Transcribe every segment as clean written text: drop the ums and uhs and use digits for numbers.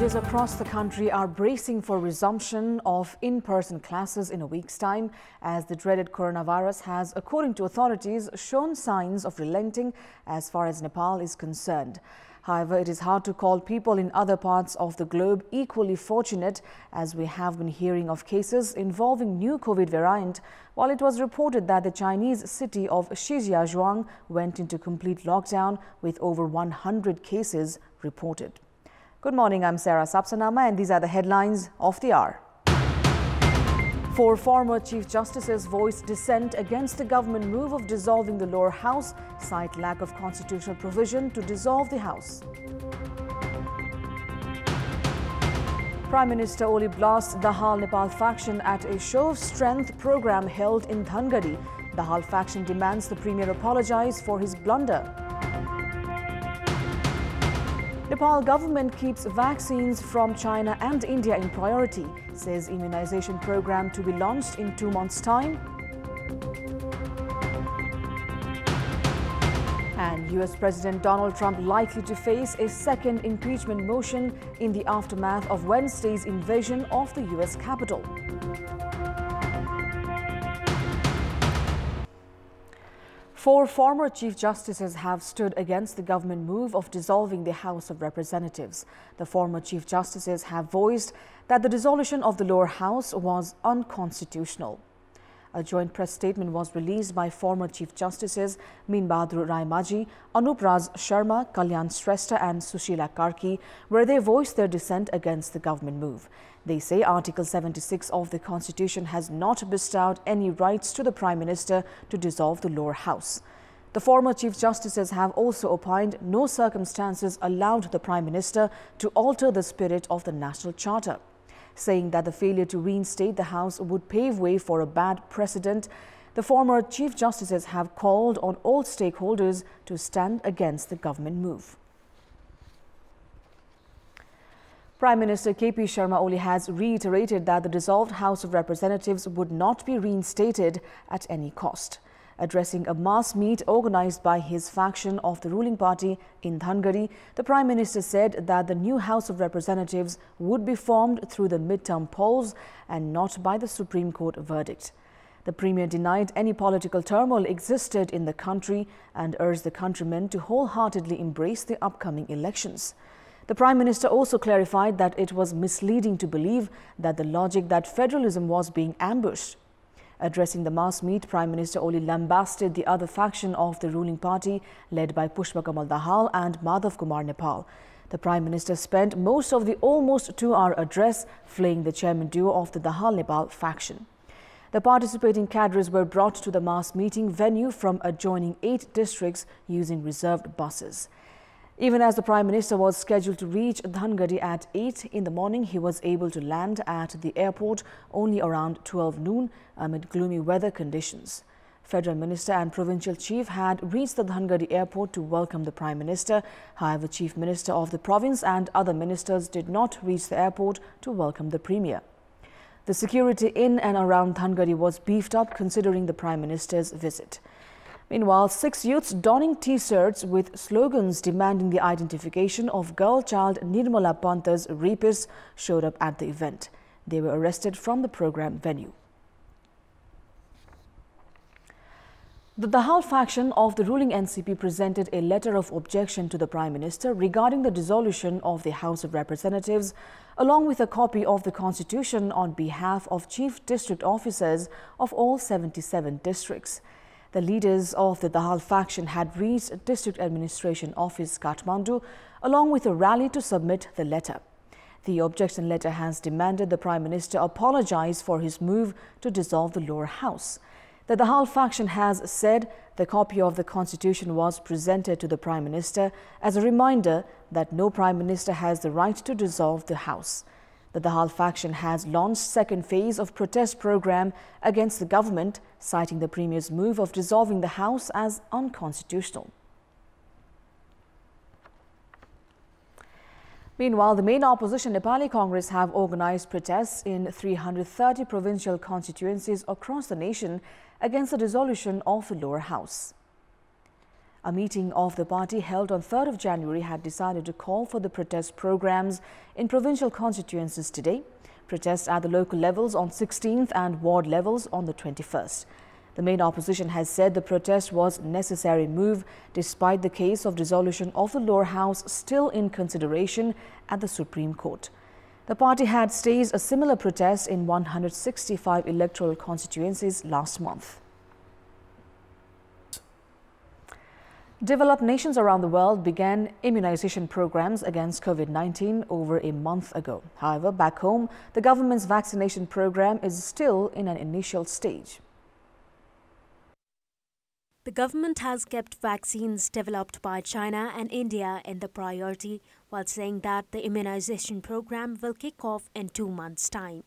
Colleges across the country are bracing for resumption of in-person classes in a week's time as the dreaded coronavirus has, according to authorities, shown signs of relenting as far as Nepal is concerned. However, it is hard to call people in other parts of the globe equally fortunate, as we have been hearing of cases involving new COVID variant, while it was reported that the Chinese city of Shijiazhuang went into complete lockdown with over 100 cases reported. Good morning, I'm Sarah Sapsanama and these are the headlines of the hour. 4 former Chief Justices voiced dissent against the government move of dissolving the lower house, cite lack of constitutional provision to dissolve the house. Prime Minister Oli blasts Dahal Nepal faction at a show of strength program held in Dhangadi. Dahal faction demands the Premier apologize for his blunder. Nepal government keeps vaccines from China and India in priority, says immunization program to be launched in 2 months' time. And US President Donald Trump likely to face a second impeachment motion in the aftermath of Wednesday's invasion of the US Capitol. Four former Chief Justices have stood against the government move of dissolving the House of Representatives. The former Chief Justices have voiced that the dissolution of the lower house was unconstitutional. A joint press statement was released by former Chief Justices Min Bahadur Rai Maji, Anup Raj Sharma, Kalyan Shrestha and Sushila Karki, where they voiced their dissent against the government move. They say Article 76 of the Constitution has not bestowed any rights to the Prime Minister to dissolve the lower house. The former Chief Justices have also opined no circumstances allowed the Prime Minister to alter the spirit of the National Charter, saying that the failure to reinstate the House would pave way for a bad precedent. The former Chief Justices have called on all stakeholders to stand against the government move. Prime Minister KP Sharma Oli has reiterated that the dissolved House of Representatives would not be reinstated at any cost. Addressing a mass meet organized by his faction of the ruling party in Dhangadi, the Prime Minister said that the new House of Representatives would be formed through the midterm polls and not by the Supreme Court verdict. The Premier denied any political turmoil existed in the country and urged the countrymen to wholeheartedly embrace the upcoming elections. The Prime Minister also clarified that it was misleading to believe that the logic that federalism was being ambushed. Addressing the mass meet, Prime Minister Oli lambasted the other faction of the ruling party led by Pushpa Kamal Dahal and Madhav Kumar Nepal. The Prime Minister spent most of the almost 2-hour address flaying the chairman duo of the Dahal Nepal faction. The participating cadres were brought to the mass meeting venue from adjoining 8 districts using reserved buses. Even as the Prime Minister was scheduled to reach Dhangadi at 8 in the morning, he was able to land at the airport only around 12 noon amid gloomy weather conditions. Federal Minister and Provincial Chief had reached the Dhangadi airport to welcome the Prime Minister. However, Chief Minister of the province and other ministers did not reach the airport to welcome the Premier. The security in and around Dhangadi was beefed up considering the Prime Minister's visit. Meanwhile, 6 youths donning T-shirts with slogans demanding the identification of girl child Nirmala Panta's rapists showed up at the event. They were arrested from the program venue. The Dahal faction of the ruling NCP presented a letter of objection to the Prime Minister regarding the dissolution of the House of Representatives, along with a copy of the Constitution on behalf of Chief District Officers of all 77 districts. The leaders of the Dahal faction had reached District Administration Office Kathmandu along with a rally to submit the letter. The objection letter has demanded the Prime Minister apologize for his move to dissolve the lower house. The Dahal faction has said the copy of the Constitution was presented to the Prime Minister as a reminder that no Prime Minister has the right to dissolve the House. The Dahal faction has launched second phase of protest program against the government, citing the Premier's move of dissolving the House as unconstitutional. Meanwhile, the main opposition Nepali Congress have organized protests in 330 provincial constituencies across the nation against the dissolution of the lower house. A meeting of the party held on 3rd of January had decided to call for the protest programs in provincial constituencies today. Protests at the local levels on 16th and ward levels on the 21st. The main opposition has said the protest was a necessary move despite the case of dissolution of the lower house still in consideration at the Supreme Court. The party had staged a similar protest in 165 electoral constituencies last month. Developed nations around the world began immunization programs against COVID-19 over a month ago. However, back home, the government's vaccination program is still in an initial stage. The government has kept vaccines developed by China and India in the priority, while saying that the immunization program will kick off in 2 months' time.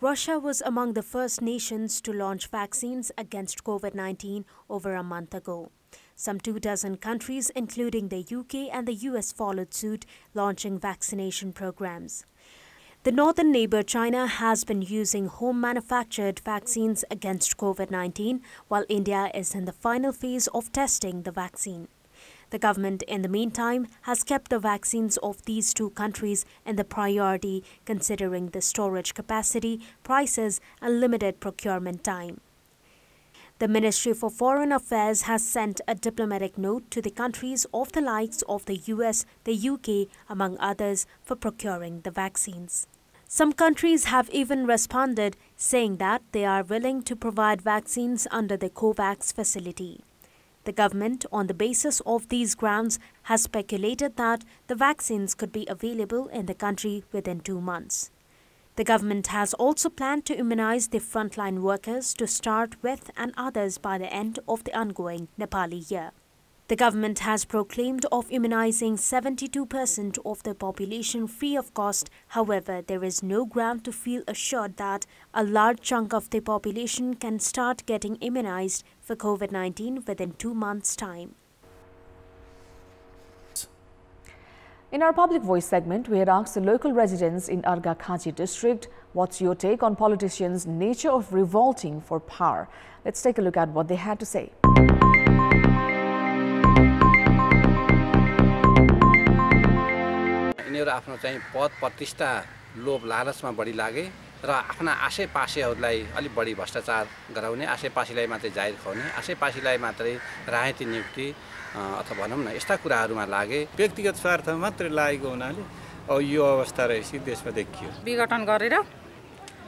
Russia was among the first nations to launch vaccines against COVID-19 over a month ago. Some 24 countries, including the UK and the US, followed suit, launching vaccination programs. The northern neighbor China has been using home-manufactured vaccines against COVID-19, while India is in the final phase of testing the vaccine. The government, in the meantime, has kept the vaccines of these 2 countries in the priority, considering the storage capacity, prices, and limited procurement time. The Ministry for Foreign Affairs has sent a diplomatic note to the countries of the likes of the US, the UK, among others, for procuring the vaccines. Some countries have even responded, saying that they are willing to provide vaccines under the COVAX facility. The government, on the basis of these grounds, has speculated that the vaccines could be available in the country within 2 months. The government has also planned to immunize the frontline workers to start with and others by the end of the ongoing Nepali year. The government has proclaimed of immunizing 72% of the population free of cost. However, there is no ground to feel assured that a large chunk of the population can start getting immunized for COVID-19 within 2 months' time. In our Public Voice segment, we had asked the local residents in Arghakhanchi district, what's your take on politicians' nature of revolting for power? Let's take a look at what they had to say. यिनीहरु आफ्नो चाहिँ पद प्रतिष्ठा लोभ लालचमा बढी लागे र आफ्ना आशेपाशेहरुलाई अलि बढी भ्रष्टाचार गराउने आशेपाशीलाई मात्रै जाहिर खुवाउने आशेपाशीलाई मात्रै राजनीति नियुक्ति अथवा भनौं न यस्ता कुराहरुमा लागे व्यक्तिगत स्वार्थमा मात्रै लागेको हुनाले अब यो अवस्था रहेछ देशमा देखियो विघटन गरेर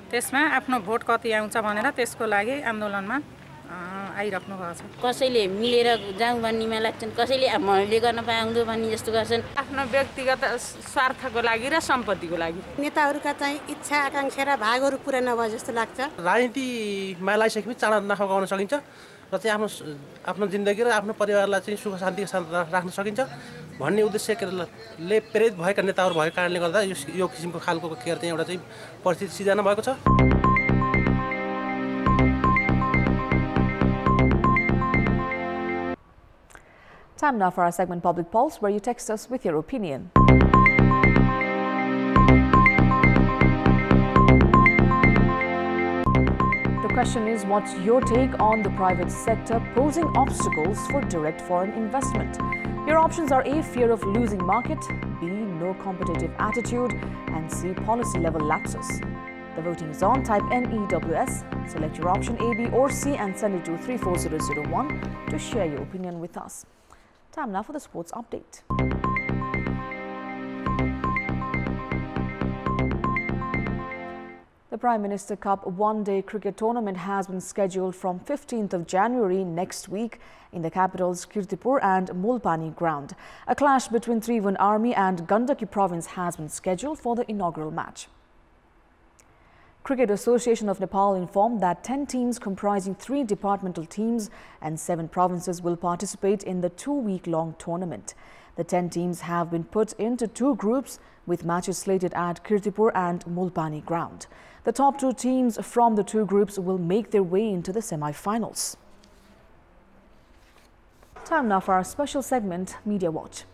त्यसमा आफ्नो भोट कति आउँछ भनेर त्यसको लागि आन्दोलनमा आइराख्नु भएको छ कसैले मिलेर जाउँ भन्नेमा लाग्छन् कसैले मैले गर्न पाउँदो भन्ने जस्तो गर्छन् आफ्नो व्यक्तिगत स्वार्थको लागि र सम्पत्तिको लागि नेताहरुका चाहिँ इच्छा आकांक्षा र भागहरु पूरा नभए जस्तो लाग्छ राजनीतिमा लागिसकेपछि चाँडा नखाउन सकिन्छ र चाहिँ आफ्नो जिन्दगी र आफ्नो परिवारलाई चाहिँ सुख शान्तिको साथ राख्न सकिन्छ भन्ने उद्देश्यले प्रेरित भएका नेताहरु भएको कारणले गर्दा यो किसिमको खालको केयर चाहिँ एउटा चाहिँ परिस्थिति सिर्जना भएको छ Time now for our segment Public Pulse, where you text us with your opinion. The question is, what's your take on the private sector posing obstacles for direct foreign investment? Your options are A, fear of losing market, B, no competitive attitude, and C, policy level lapses. The voting is on. Type NEWS, select your option A, B or C and send it to 34001 to share your opinion with us. Time now for the sports update. The Prime Minister Cup one-day cricket tournament has been scheduled from 15th of January next week in the capital's Kantipur and Mulpani ground. A clash between Tribhuvan Army and Gandaki province has been scheduled for the inaugural match. Cricket Association of Nepal informed that 10 teams comprising 3 departmental teams and 7 provinces will participate in the 2-week-long tournament. The 10 teams have been put into 2 groups with matches slated at Kantipur and Mulpani ground. The top 2 teams from the 2 groups will make their way into the semi-finals. Time now for our special segment, Media Watch.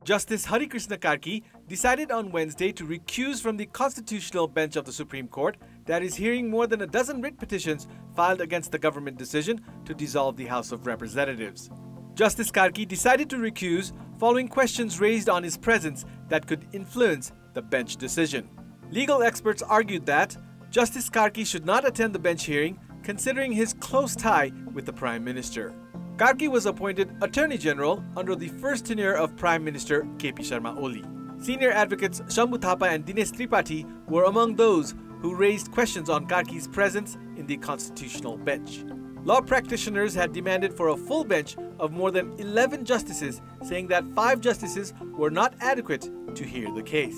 Justice Harikrishna Karki decided on Wednesday to recuse from the constitutional bench of the Supreme Court that is hearing more than a dozen writ petitions filed against the government decision to dissolve the House of Representatives. Justice Karki decided to recuse following questions raised on his presence that could influence the bench decision. Legal experts argued that Justice Karki should not attend the bench hearing considering his close tie with the Prime Minister. Karki was appointed Attorney General under the first tenure of Prime Minister KP Sharma Oli. Senior advocates Shambhu Thapa and Dinesh Tripathi were among those who raised questions on Karki's presence in the constitutional bench. Law practitioners had demanded for a full bench of more than 11 justices, saying that 5 justices were not adequate to hear the case.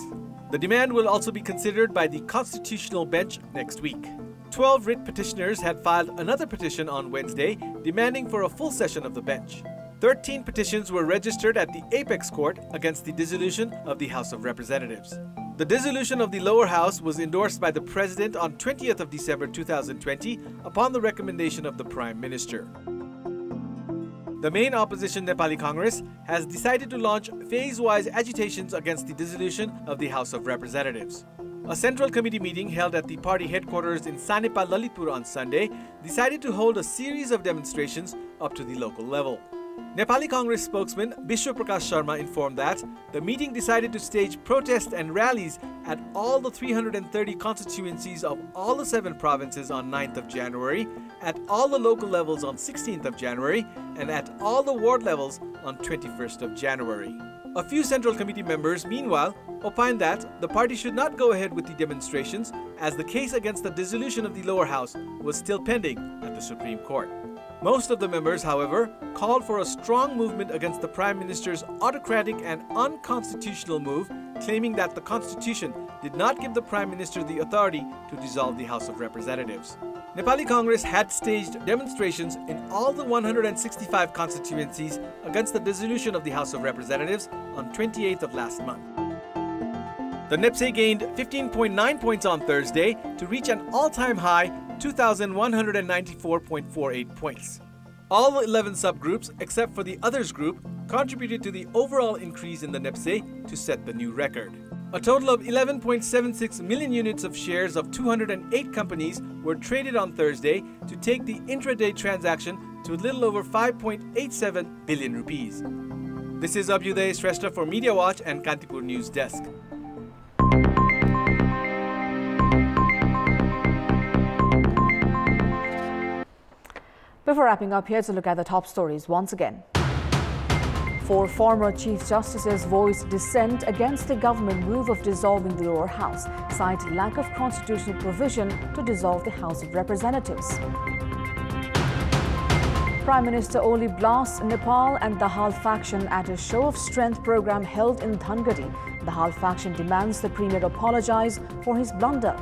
The demand will also be considered by the constitutional bench next week. 12 writ petitioners had filed another petition on Wednesday, demanding for a full session of the bench. 13 petitions were registered at the Apex Court against the dissolution of the House of Representatives. The dissolution of the lower house was endorsed by the President on 20th of December 2020 upon the recommendation of the Prime Minister. The main opposition Nepali Congress has decided to launch phase-wise agitations against the dissolution of the House of Representatives. A Central Committee meeting held at the party headquarters in Sanepa, Lalitpur on Sunday decided to hold a series of demonstrations up to the local level. Nepali Congress spokesman Bishwa Prakash Sharma informed that the meeting decided to stage protests and rallies at all the 330 constituencies of all the 7 provinces on 9th of January, at all the local levels on 16th of January, and at all the ward levels on 21st of January. A few Central Committee members, meanwhile, opined that the party should not go ahead with the demonstrations as the case against the dissolution of the lower house was still pending at the Supreme Court. Most of the members, however, called for a strong movement against the Prime Minister's autocratic and unconstitutional move, claiming that the Constitution did not give the Prime Minister the authority to dissolve the House of Representatives. Nepali Congress had staged demonstrations in all the 165 constituencies against the dissolution of the House of Representatives on 28th of last month. The NEPSE gained 15.9 points on Thursday to reach an all-time high 2,194.48 points. All the 11 subgroups, except for the Others group, contributed to the overall increase in the NEPSE to set the new record. A total of 11.76 million units of shares of 208 companies were traded on Thursday to take the intraday transaction to a little over 5.87 billion rupees. This is Abhyuday Shrestha for Media Watch and Kantipur News Desk. Before wrapping up, here's a look at the top stories once again. 4 former Chief Justices voiced dissent against the government move of dissolving the lower house, citing lack of constitutional provision to dissolve the House of Representatives. Prime Minister Oli blasts Nepal and the Hal faction at a show of strength program held in Dhangadi. The Hal faction demands the Premier apologize for his blunder.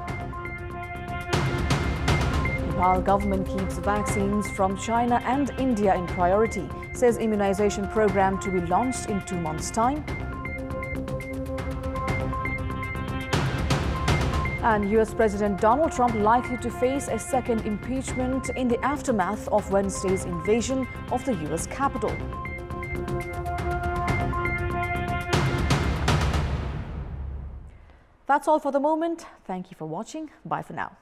Nepal government keeps vaccines from China and India in priority, says immunization program to be launched in 2 months' time. And US President Donald Trump likely to face a second impeachment in the aftermath of Wednesday's invasion of the US Capitol. That's all for the moment. Thank you for watching. Bye for now.